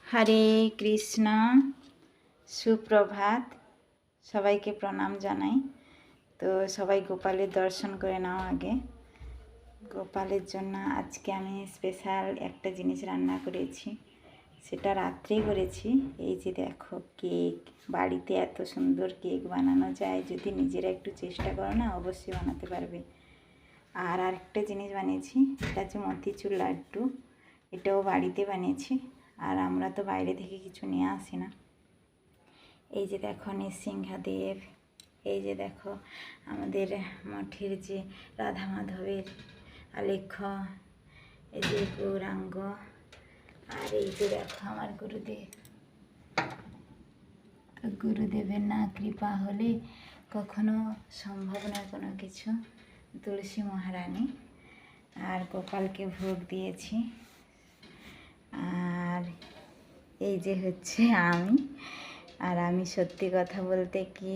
হরে কৃষ্ণ, সুপ্রভাত। সবাইকে প্রণাম জানাই। তো সবাই গোপালের দর্শন করে নাও আগে। গোপালের জন্য আজকে আমি স্পেশাল একটা জিনিস রান্না করেছি, সেটা রাত্রেই করেছি। এই যে দেখো, কেক। বাড়িতে এত সুন্দর কেক বানানো যায়, যদি নিজেরা একটু চেষ্টা করো না, অবশ্যই বানাতে পারবে। আর আরেকটা জিনিস বানিয়েছি, এটা হচ্ছে মতিচুর লাড্ডু। এটাও বাড়িতে বানিয়েছি, আর আমরা তো বাইরে থেকে কিছু নিয়ে আসি না। এই যে দেখো নৃসিংহদেব, এই যে দেখো আমাদের মঠের যে রাধা মাধবের আলেখ্য, এই যে গৌরাঙ্গ, আর এই যে দেখো আমার গুরুদেব। গুরুদেবের না কৃপা হলে কখনো সম্ভব নয় কোনো কিছু। তুলসী মহারানী। আর গোপালকে ভোগ দিয়েছি। আর এই যে হচ্ছে আমি সত্যি কথা বলতে কি,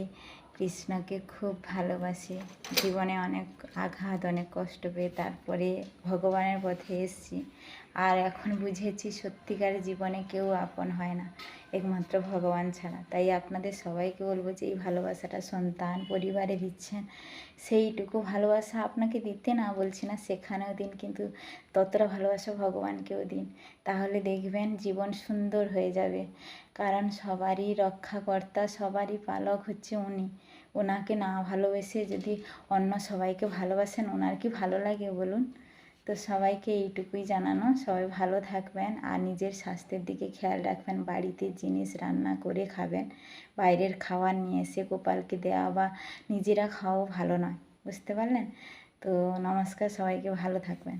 কৃষ্ণকে খুব ভালোবাসি। জীবনে অনেক আঘাত, অনেক কষ্ট পেয়ে তারপরে ভগবানের পথে এসেছি। আর এখন বুঝেছি সত্যিকার জীবনে কেউ আপন হয় না, একমাত্র ভগবান ছাড়া। তাই আপনাদের সবাইকে বলবো যে এই ভালোবাসাটা সন্তান পরিবারে দিচ্ছেন, সেইটুকু ভালোবাসা আপনাকে দিতে না বলছি না, সেখানেও দিন, কিন্তু ততটা ভালোবাসা ভগবানকেও দিন। তাহলে দেখবেন জীবন সুন্দর হয়ে যাবে। কারণ সবারই রক্ষাকর্তা, সবারই পালক হচ্ছে উনি। ওনাকে না ভালোবেসে যদি অন্য সবাইকে ভালোবাসেন, ওনার কি ভালো লাগে বলুন? তো সবাইকে এইটুকুই জানানো, সবাই ভালো থাকবেন আর নিজের স্বাস্থ্যের দিকে খেয়াল রাখবেন। বাড়িতে জিনিস রান্না করে খাবেন, বাইরের খাবার নিয়ে এসে গোপালকে দেওয়া বা নিজেরা খাওয়াও ভালো নয়, বুঝতে পারলেন? তো নমস্কার, সবাইকে ভালো থাকবেন।